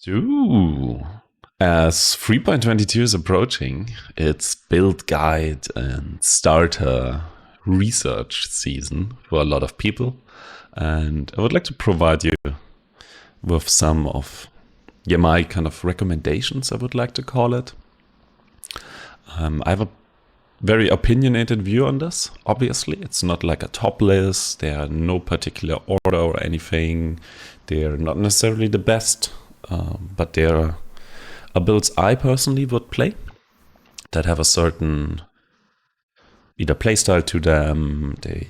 Ooh. As 3.22 is approaching, it's build guide and starter research season for a lot of people. And I would like to provide you with some of my kind of recommendations, I would like to call it. I have a very opinionated view on this, obviously. It's not like a top list. There are no particular order or anything. They're not necessarily the best, but they're builds I personally would play that have a certain either playstyle to them, they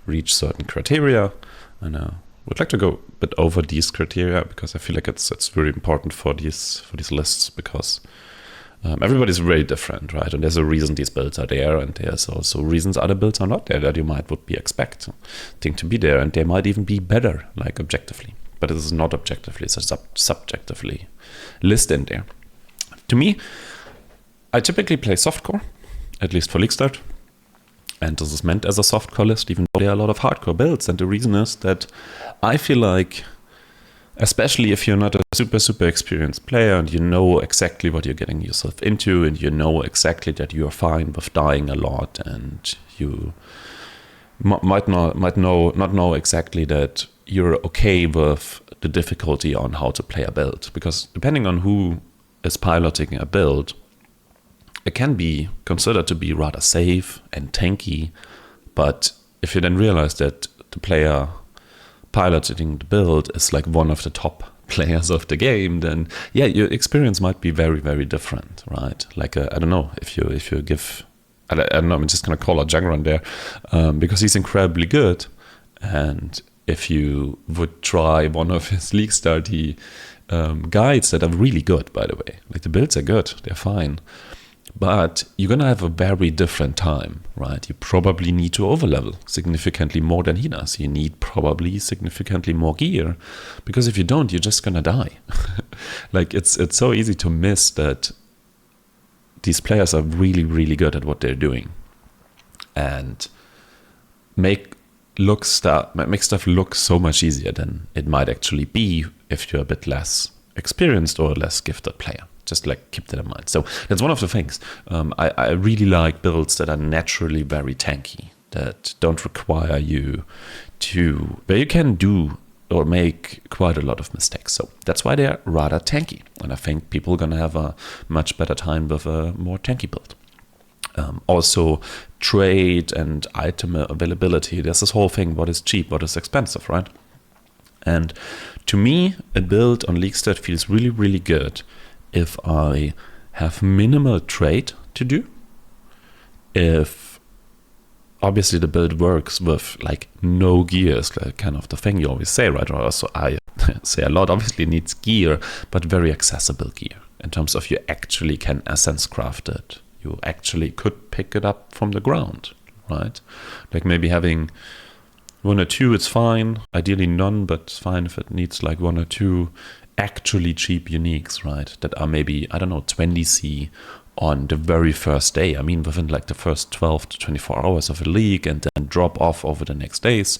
reach certain criteria, and I would like to go a bit over these criteria because I feel like it's very important for these lists because everybody's very different, right? And there's a reason these builds are there, and there's also reasons other builds are not there that you would be expecting to be there, and they might even be better, like objectively. But it is not objectively; it's a subjectively list in there. To me, I typically play softcore, at least for League Start. And this is meant as a softcore list, even though there are a lot of hardcore builds. And the reason is that I feel like, especially if you're not a super experienced player and you know exactly what you're getting yourself into and you know exactly that you're fine with dying a lot and you might not know exactly that you're okay with the difficulty on how to play a build. Because depending on who is piloting a build, it can be considered to be rather safe and tanky, but if you then realize that the player piloting the build is like one of the top players of the game, then yeah, your experience might be very different, right? Like I don't know, if you give, I don't know, I'm just gonna call a Jugg on there because he's incredibly good, and if you would try one of his League Starty guides that are really good, by the way, like the builds are good, they're fine, but you're gonna have a very different time, right? You probably need to overlevel significantly more than he does. You need probably significantly more gear, because if you don't, you're just gonna die. Like it's so easy to miss that these players are really good at what they're doing, and make stuff look so much easier than it might actually be if you're a bit less experienced or a less gifted player. Just like keep that in mind. So that's one of the things. I really like builds that are naturally very tanky, that don't require you to, where you can do or make quite a lot of mistakes. So that's why they're rather tanky. And I think people are going to have a much better time with a more tanky build. Also, trade and item availability. There's this whole thing, what is cheap, what is expensive, right? And to me, a build on League Start feels really good if I have minimal trade to do. If obviously the build works with like no gear is like kind of the thing you always say, right? Or also I say a lot, obviously needs gear, but very accessible gear in terms of you actually can essence craft it. You actually could pick it up from the ground, right? Like maybe having one or two, it's fine. Ideally none, but it's fine if it needs like one or two actually cheap uniques, right? That are maybe, I don't know, 20C on the very first day. I mean, within like the first 12 to 24 hours of a league, and then drop off over the next days.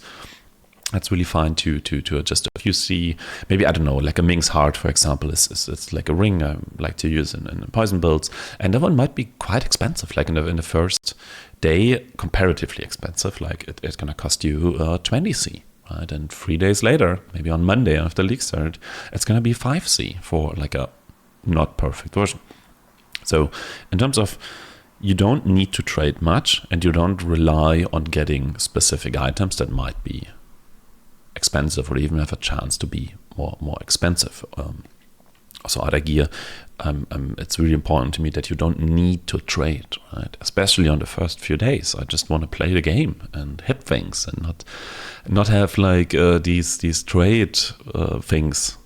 That's really fine to adjust. If you see, maybe, I don't know, like a Ming's Heart, for example, it's like a ring I like to use in poison builds. And that one might be quite expensive, like in the first day, comparatively expensive. Like it's going to cost you 20C. Right? And 3 days later, maybe on Monday after League Start, it's going to be 5C for like a not perfect version. So in terms of, you don't need to trade much, and you don't rely on getting specific items that might be expensive or even have a chance to be more expensive. Also other gear, it's really important to me that you don't need to trade, right? Especially on the first few days. I just want to play the game and hit things and not have like these trade things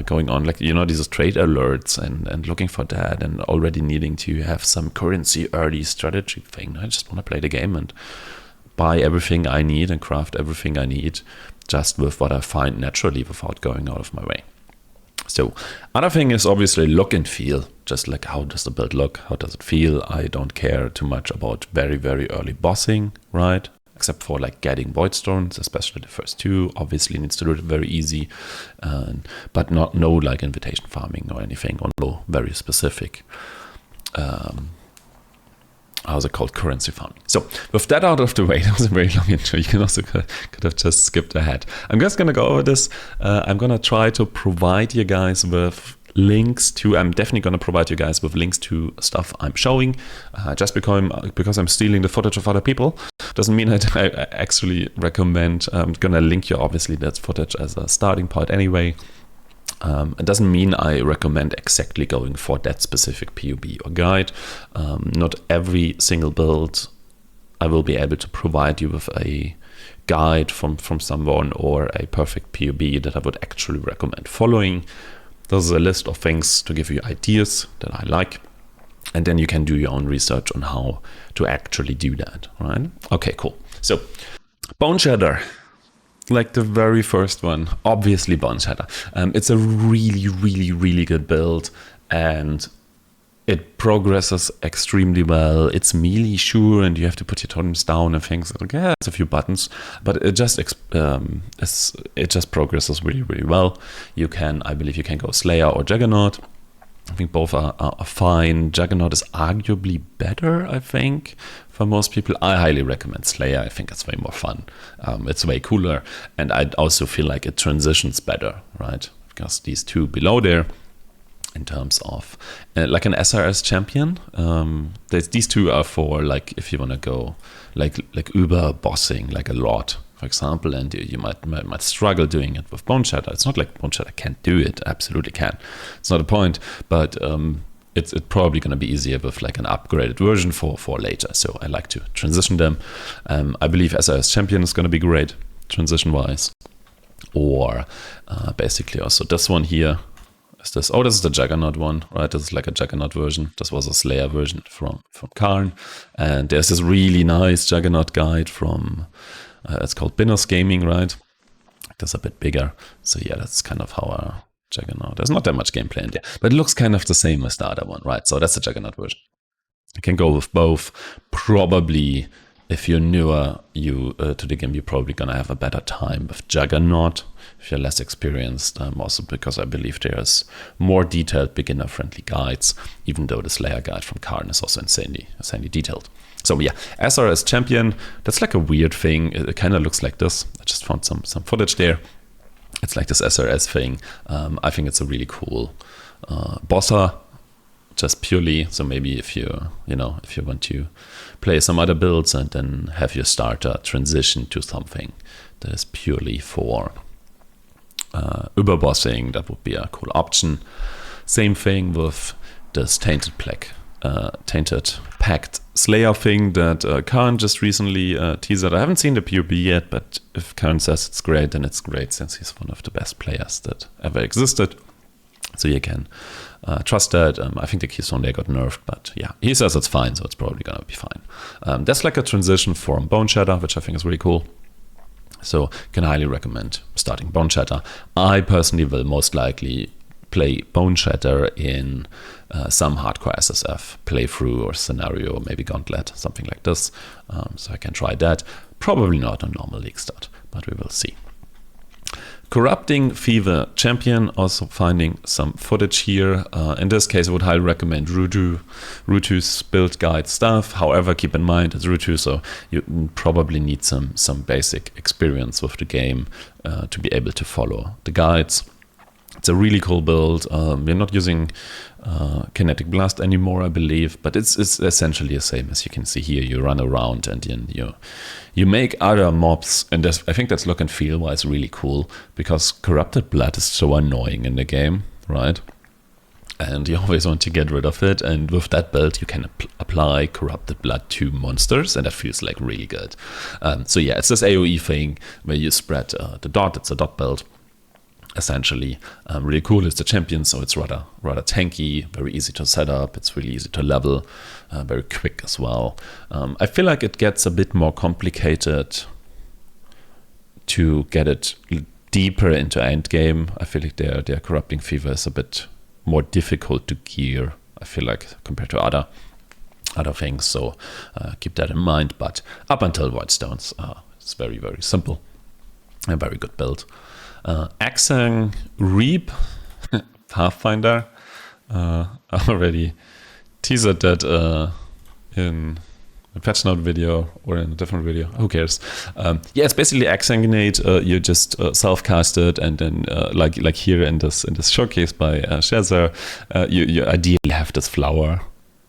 going on, like, you know, these trade alerts and looking for that and already needing to have some currency early strategy thing. I just want to play the game and buy everything I need and craft everything I need just with what I find naturally without going out of my way. So other thing is obviously look and feel, just like how does the build look, how does it feel. I don't care too much about very early bossing, right? except for like getting void stones, especially the first two. Obviously needs to do it very easy, but no like invitation farming or anything, or no very specific how's it called, currency farming. So with that out of the way, that was a very long intro. You can also could have just skipped ahead. I'm just gonna go over this. I'm gonna try to provide you guys with links to, I'm definitely going to provide you guys with links to stuff I'm showing. Just because I'm stealing the footage of other people doesn't mean I actually recommend. I'm going to link you obviously that footage as a starting point anyway. It doesn't mean I recommend exactly going for that specific PUB or guide. Not every single build I will be able to provide you with a guide from someone or a perfect PUB that I would actually recommend following. There's a list of things to give you ideas that I like, and then you can do your own research on how to actually do that, right? Okay, cool. So, Boneshatter, like the very first one, obviously Boneshatter. It's a really, really, really good build, and it progresses extremely well. It's melee, sure, and you have to put your totems down and things. Like, yeah, it's a few buttons, but it just progresses really, really well. I believe you can go Slayer or Juggernaut. I think both are fine. Juggernaut is arguably better, I think, for most people. I highly recommend Slayer. I think it's way more fun. It's way cooler, and I also feel like it transitions better, right? Because these two below there, in terms of like an SRS champion, these two are for like if you want to go like uber bossing like a lot, for example, and you might struggle doing it with Boneshatter. It's not like Boneshatter can't do it, absolutely can. It's not a point, but it's probably going to be easier with like an upgraded version for later. So I like to transition them. I believe SRS champion is going to be great transition wise, or basically also this one here. This is the Juggernaut one, right? This is like a Juggernaut version. This was a Slayer version from Karn. And there's this really nice Juggernaut guide from, it's called Binos Gaming, right? That's a bit bigger. So yeah, that's kind of how our Juggernaut. There's not that much gameplay in there, but it looks kind of the same as the other one, right? So that's the Juggernaut version. You can go with both. Probably, if you're newer to the game, you're probably going to have a better time with Juggernaut. If you're less experienced, also because I believe there's more detailed beginner-friendly guides, even though the Slayer guide from Karn is also insanely detailed. So yeah, SRS Champion, that's like a weird thing. It kind of looks like this. I just found some footage there. It's like this SRS thing. I think it's a really cool bosser, just purely. So maybe if you want to play some other builds and then have your starter transition to something that is purely for Überbossing, that would be a cool option. Same thing with this Tainted Pact Slayer thing that Karn just recently teased. I haven't seen the PUB yet, but if Karn says it's great, then it's great, since he's one of the best players that ever existed. So you can trust that. I think the keystone there got nerfed, but yeah, he says it's fine, so it's probably gonna be fine. That's like a transition from Boneshatter, which I think is really cool. So can highly recommend starting Boneshatter. I personally will most likely play Boneshatter in some hardcore SSF playthrough or scenario, maybe Gauntlet, something like this. So I can try that. Probably not on normal league start, but we will see. Corrupting Fever Champion, also finding some footage here. In this case, I would highly recommend Rutu's build guide stuff. However, keep in mind it's Rutu, so you probably need some basic experience with the game to be able to follow the guides. It's a really cool build. We're not using Kinetic Blast anymore, I believe, but it's essentially the same as you can see here. You run around and you make other mobs, and I think that's look and feel wise really cool, because Corrupted Blood is so annoying in the game, right? And you always want to get rid of it, and with that build you can apply Corrupted Blood to monsters, and that feels like really good. So yeah, it's this AoE thing where you spread the dot. It's a dot build. Essentially, really cool. It's the champion, so it's rather tanky, very easy to set up. It's really easy to level, very quick as well. I feel like it gets a bit more complicated to get it deeper into endgame. I feel like their Corrupting Fever is a bit more difficult to gear, I feel like, compared to other. other things. So keep that in mind. But up until Voidstones, it's very, very simple. A very good build. Exsang Reap Pathfinder. I already teased that in a patch note video or in a different video. Who cares? Yeah, it's basically Exsang Ignite. You just self-cast it, and then like here in this showcase by Shazer, you ideally have this flower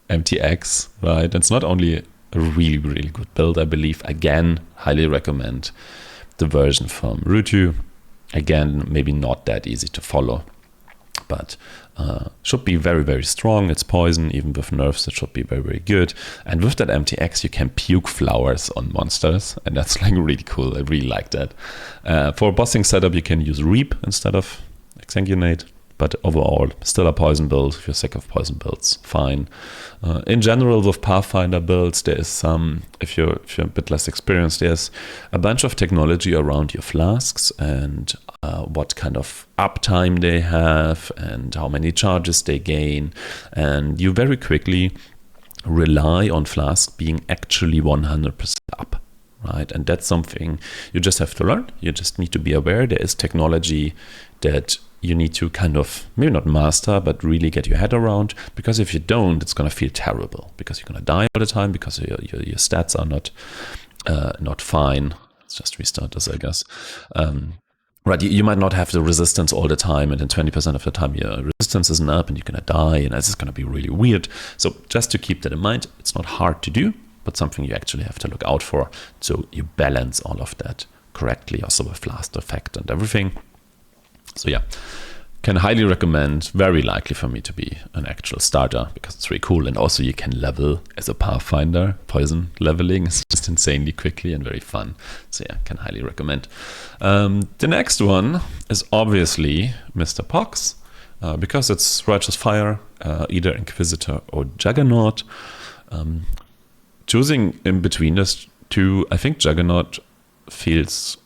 MTX, right? It's not only a really, really good build, I believe. Again, highly recommend the version from Rutu. Again, maybe not that easy to follow, but should be very, very strong. It's poison, even with nerfs, it should be very, very good. And with that MTX, you can puke flowers on monsters, and that's like really cool. I really like that. For a bossing setup, you can use Reap instead of Exsanguinate. But overall, still a poison build. If you're sick of poison builds, fine. In general, with Pathfinder builds, there is some, if you're a bit less experienced, there's a bunch of technology around your flasks and what kind of uptime they have and how many charges they gain. And you very quickly rely on flask being actually 100% up, right? And that's something you just have to learn. You just need to be aware there is technology that you need to kind of, maybe not master, but really get your head around, because if you don't, it's going to feel terrible, because you're going to die all the time, because your stats are not fine. Let's just restart this, I guess. Right, you might not have the resistance all the time, and then 20% of the time your resistance isn't up and you're going to die, and this is going to be really weird. So just to keep that in mind, it's not hard to do, but something you actually have to look out for, so you balance all of that correctly, also with last effect and everything. So yeah, can highly recommend. Very likely for me to be an actual starter, because it's really cool, and also you can level as a Pathfinder. Poison leveling is just insanely quickly and very fun. So yeah, can highly recommend. The next one is obviously Mr. Pox, because it's Righteous Fire, either Inquisitor or Juggernaut. Choosing in between those two, I think Juggernaut feels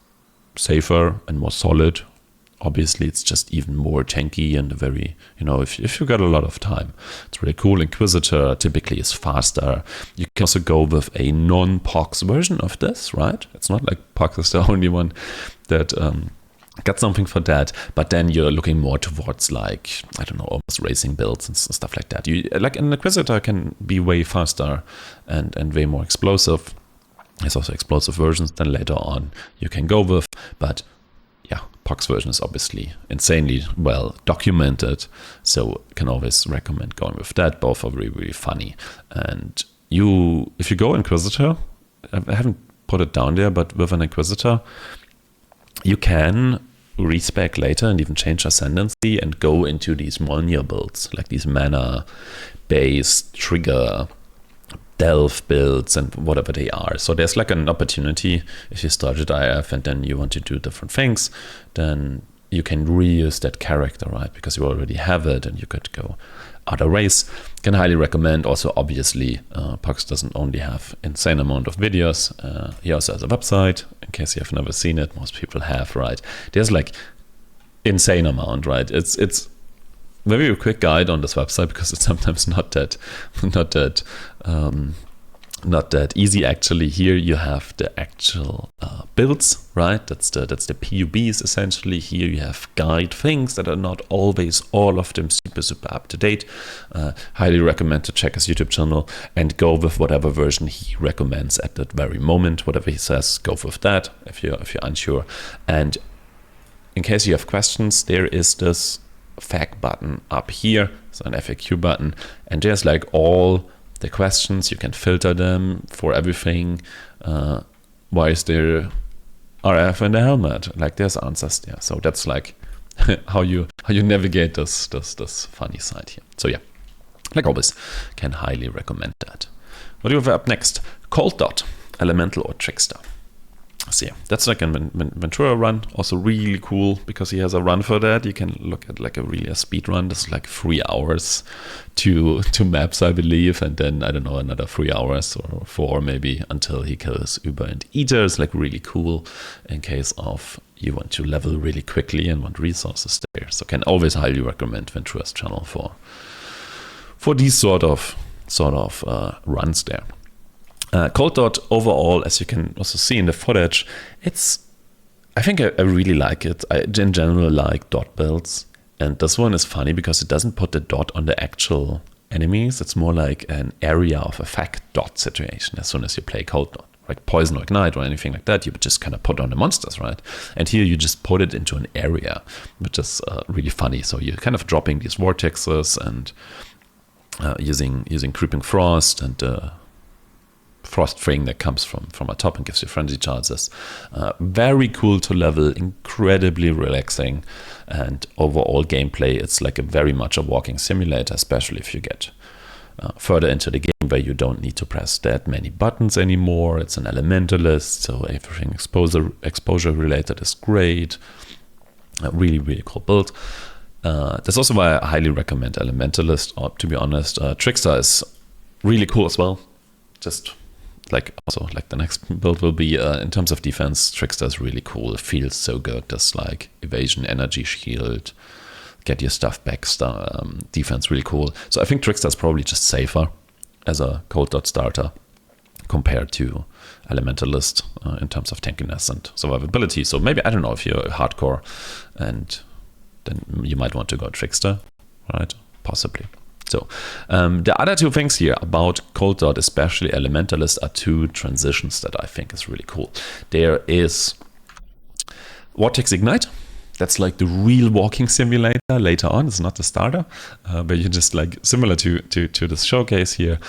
safer and more solid. Obviously, it's just even more tanky and very, if you got a lot of time, it's really cool. Inquisitor typically is faster. You can also go with a non-Pox version of this, right? It's not like Pox is the only one that got something for that, but then you're looking more towards almost racing builds and stuff like that. Like an Inquisitor can be way faster and way more explosive. There's also explosive versions then later on you can go with, but yeah, Pox version is obviously insanely well documented, so can always recommend going with that. Both are really, really funny. And if you go Inquisitor, I haven't put it down there, but with an Inquisitor, you can respec later and even change ascendancy and go into these Monia builds, like these mana-based trigger delve builds and whatever they are. So there's like an opportunity, if you started IF and then you want to do different things, then you can reuse that character, right? Because you already have it and you could go other race. Can highly recommend. Also, obviously, Pox doesn't only have insane amount of videos. He also has a website, in case you have never seen it. Most people have, right? There's like insane amount, right? It's maybe a quick guide on this website, because it's sometimes not that easy. Actually, here you have the actual builds, right? That's the PUBs essentially. Here you have guide things that are not always all of them super up to date. Highly recommend to check his YouTube channel and go with whatever version he recommends at that very moment. Whatever he says, go with that if you're unsure. And in case you have questions, there is this FAQ button up here, so an FAQ button, and there's like all the questions. You can filter them for everything. Why is there RF in the helmet? Like, there's answers there. So that's like how you navigate this funny side here. So yeah, like always, can highly recommend that. What do we have up next? Cold Dot, Elemental or Trickster. So yeah, that's like a Ventura run, also really cool, because he has a run for that. You can look at like a speed run. This is like 3 hours to maps, I believe, and then I don't know, another 3 hours or 4 maybe until he kills Uber and Eater. It's like really cool in case of you want to level really quickly and want resources there. So can always highly recommend Ventura's channel for these sort of sort of runs there. Cold Dot overall, as you can also see in the footage, I think I really like it. I in general like dot builds, and this one is funny because it doesn't put the dot on the actual enemies. It's more like an area of effect dot situation as soon as you play Cold Dot. Like poison or ignite or anything like that, you would just kind of put on the monsters, right? And here you just put it into an area, which is really funny. So you're kind of dropping these vortexes and using creeping frost and frost thing that comes from a top and gives you frenzy charges. Very cool to level, incredibly relaxing, and overall gameplay, it's like very much a walking simulator, especially if you get further into the game where you don't need to press that many buttons anymore. It's an elementalist, so everything exposure related is great. Really, really cool build. That's also why I highly recommend elementalist, or to be honest. Trickster is really cool as well. Just like the next build will be in terms of defense, Trickster is really cool. It feels so good. There's like evasion, energy shield, get your stuff back, defense really cool. So I think Trickster is probably just safer as a Cold Dot starter compared to Elementalist in terms of tankiness and survivability. So maybe, I don't know, if you're hardcore, and then you might want to go Trickster, right? Possibly. So the other two things here about Cold Dot, especially Elementalist, are two transitions that I think is really cool. There is Vortex Ignite. That's like the real walking simulator later on. It's not the starter, but you're just like similar to this showcase here.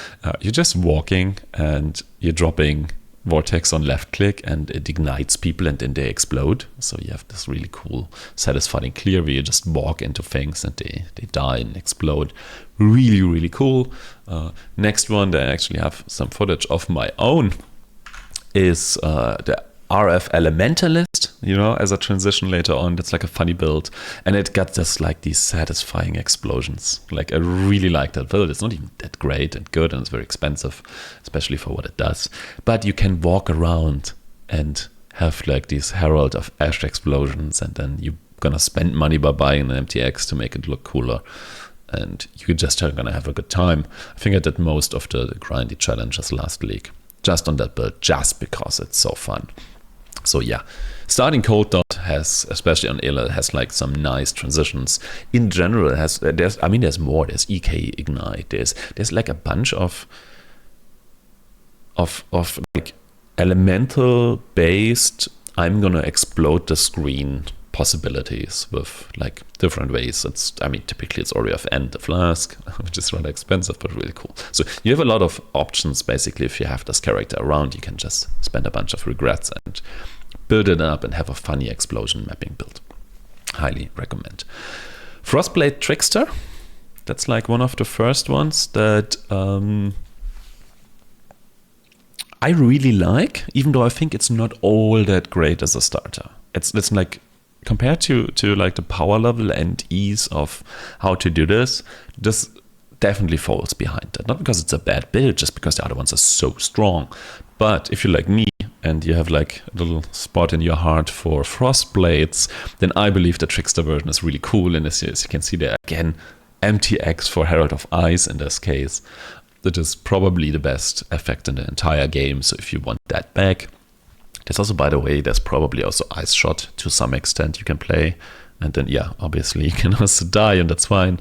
You're just walking and you're dropping Vortex on left click and it ignites people and then they explode. So you have this really cool, satisfying clear where you just walk into things and they die and explode. Really, really cool. Next one that I actually have some footage of my own is the RF Elementalist, as a transition later on. That's like a funny build, and it got just like these satisfying explosions. Like, I really like that build. It's not even that great and good, and it's very expensive, especially for what it does. But you can walk around and have like these Herald of Ash explosions, and then you're gonna spend money by buying an MTX to make it look cooler, and you just are gonna have a good time. I think I did most of the grindy challenges last week just on that build, just because it's so fun. So yeah, starting Cold Dot has, especially on Ele, has like some nice transitions. In general, there's more. There's EK Ignite. There's like a bunch of like elemental based, I'm gonna explode the screen possibilities with like different ways. Typically it's Ori of End, the flask, which is rather expensive but really cool. So you have a lot of options. Basically, if you have this character around, you can just spend a bunch of regrets and build it up and have a funny explosion mapping build. Highly recommend. Frostblade Trickster, that's like one of the first ones that I really like, even though I think it's not all that great as a starter. It's like, compared to like the power level and ease of how to do this definitely falls behind that. Not because it's a bad build, just because the other ones are so strong. But if you're like me and you have like a little spot in your heart for Frostblades, then I believe the Trickster version is really cool. And as you can see there again, MTX for Herald of Ice in this case. That is probably the best effect in the entire game. So if you want that back, there's also, by the way, there's probably also Ice Shot to some extent you can play. And then, yeah, obviously you can also die, and that's fine.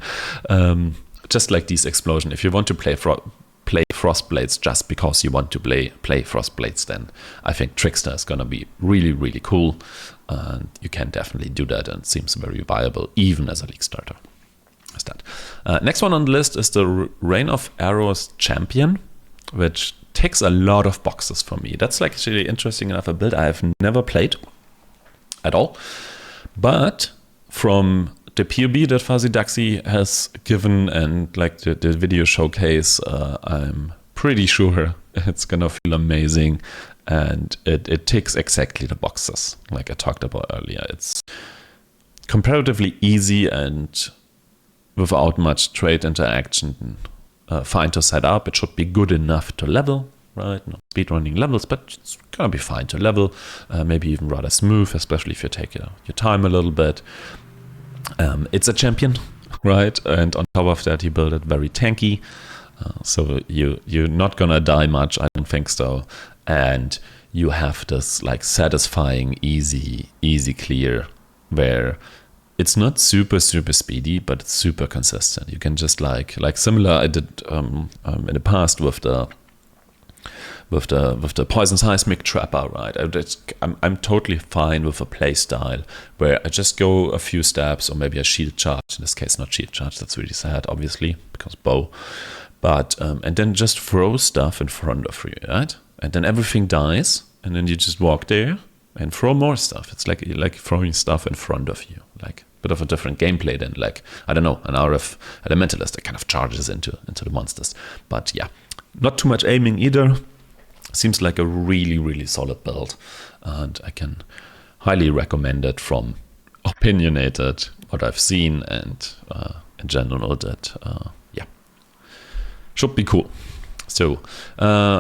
Just like these explosion. If you want to play Frostblades just because you want to play Frostblades, then I think Trickster is going to be really, really cool. And you can definitely do that, and it seems very viable, even as a league starter. Next one on the list is the Reign of Arrows Champion, which ticks a lot of boxes for me. That's like actually interesting enough a build I have never played at all. But from the POB that Fuzzy Duxy has given and like the video showcase, I'm pretty sure it's gonna feel amazing, and it ticks exactly the boxes like I talked about earlier. It's comparatively easy and without much trade interaction, fine to set up. It should be good enough to level, right? Not speedrunning levels, but it's gonna be fine to level. Maybe even rather smooth, especially if you take your time a little bit. It's a champion, right? And on top of that, you build it very tanky. So you're not gonna die much, I don't think so. And you have this like satisfying, easy clear where it's not super speedy, but it's super consistent. You can just like similar I did in the past with the poison seismic trapper, right? I'm totally fine with a play style where I just go a few steps, or maybe a shield charge. In this case, not shield charge. That's really sad, obviously, because bow. But and then just throw stuff in front of you, right? And then everything dies, and then you just walk there and throw more stuff. It's like throwing stuff in front of you, like a bit of a different gameplay than like, I don't know, an RF elementalist that kind of charges into the monsters. But yeah, not too much aiming either. Seems like a really solid build, and I can highly recommend it from opinionated, what I've seen, and in general that yeah, should be cool. So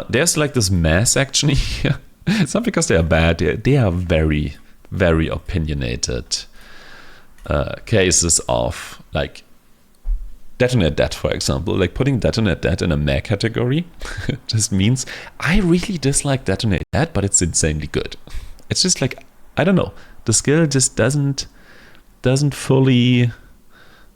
there's like this mass action here. It's not because they are bad, they are very opinionated cases of like Detonate That, for example. Like putting Detonate That in a meh category just means I really dislike Detonate That, but it's insanely good. It's just like, I don't know, the skill just doesn't fully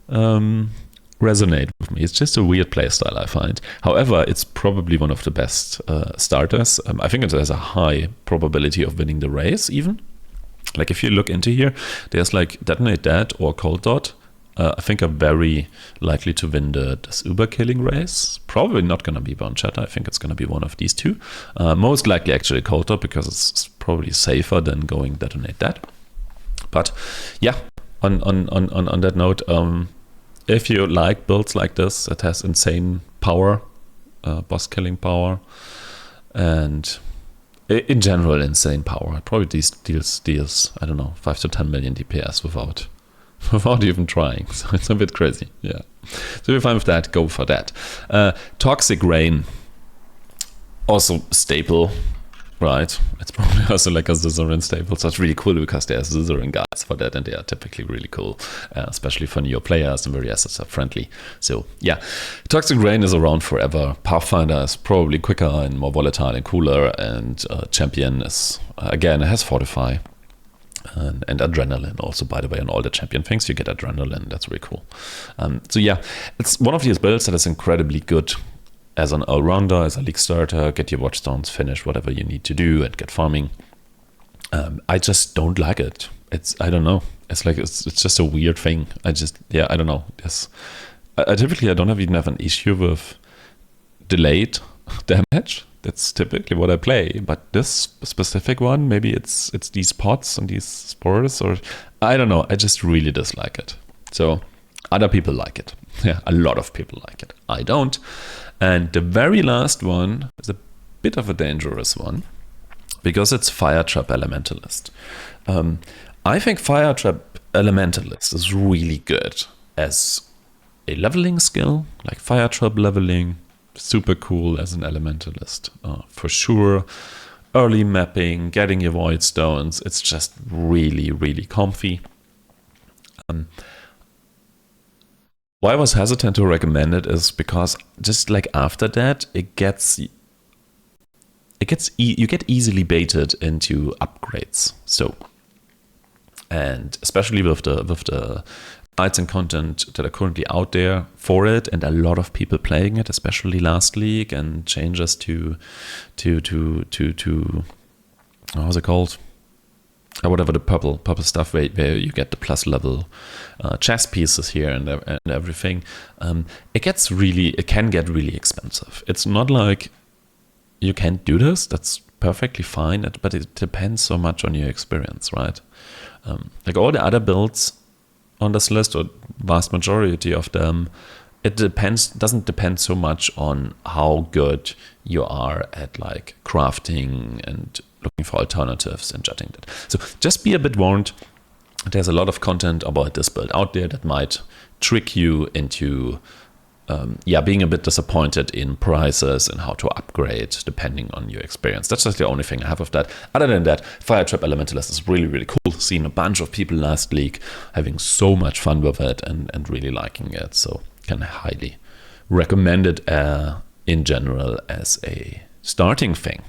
resonate with me. It's just a weird playstyle, I find. However, it's probably one of the best starters. I think it has a high probability of winning the race even. Like if you look into here, there's like Detonate That or Cold Dot. I think are very likely to win this Uber killing race. Probably not going to be Boneshatter. I think it's going to be one of these two. Most likely actually Cold Dot, because it's probably safer than going Detonate That. But yeah, on that note, if you like builds like this, it has insane power, boss killing power, and in general insane power. Probably these deals I don't know, 5 to 10 million DPS without even trying. So it's a bit crazy. Yeah. So if you're fine with that, go for that. Toxic Rain, also staple, right? It's probably also like a Scissorin staple. So it's really cool because there's Scissorin guys for that, and they are typically really cool, especially for newer players and very SSR friendly. So yeah, Toxic Rain is around forever. Pathfinder is probably quicker and more volatile and cooler, and Champion is, again, it has Fortify. And adrenaline also, by the way, on all the champion things you get adrenaline. That's really cool. So yeah, it's one of these builds that is incredibly good as an all-rounder, as a league starter. Get your watchstones, finish whatever you need to do, and get farming. I just don't like it. I don't know. It's like it's just a weird thing. I don't know. Yes, I typically don't even have an issue with delayed damage. That's typically what I play, but this specific one, maybe it's these pots and these spores, or I don't know. I just really dislike it. So other people like it. Yeah, a lot of people like it. I don't. And the very last one is a bit of a dangerous one because it's Fire Trap Elementalist. I think Fire Trap Elementalist is really good as a leveling skill, like Fire Trap leveling. Super cool as an elementalist, for sure. Early mapping, getting your void stones, it's just really comfy. Why I was hesitant to recommend it is because just like after that, you get easily baited into upgrades. So, and especially with the guides and content that are currently out there for it, and a lot of people playing it, especially last league, and changes to how's it called? Whatever, the purple stuff where you get the plus level chess pieces here and everything. It can get really expensive. It's not like you can't do this. That's perfectly fine, but it depends so much on your experience, right? Like all the other builds on this list, or vast majority of them, doesn't depend so much on how good you are at like crafting and looking for alternatives and judging that. So just be a bit warned. There's a lot of content about this build out there that might trick you into being a bit disappointed in prices and how to upgrade depending on your experience. That's just the only thing I have of that. Other than that, Fire Trap Elementalist is really cool. Seeing a bunch of people last league having so much fun with it and really liking it. So can highly recommend it in general as a starting thing.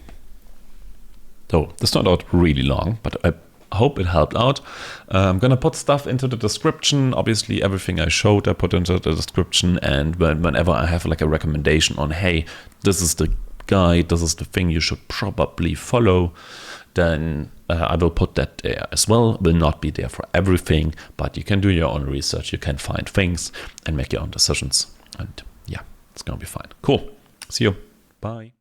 So this turned out really long, but I hope it helped out. I'm gonna put stuff into the description. Obviously, everything I showed I put into the description, and whenever I have like a recommendation on, hey, this is the guide, this is the thing you should probably follow, then I will put that there as well. Will not be there for everything, but you can do your own research. You can find things and make your own decisions. And yeah, it's gonna be fine. Cool. See you. Bye.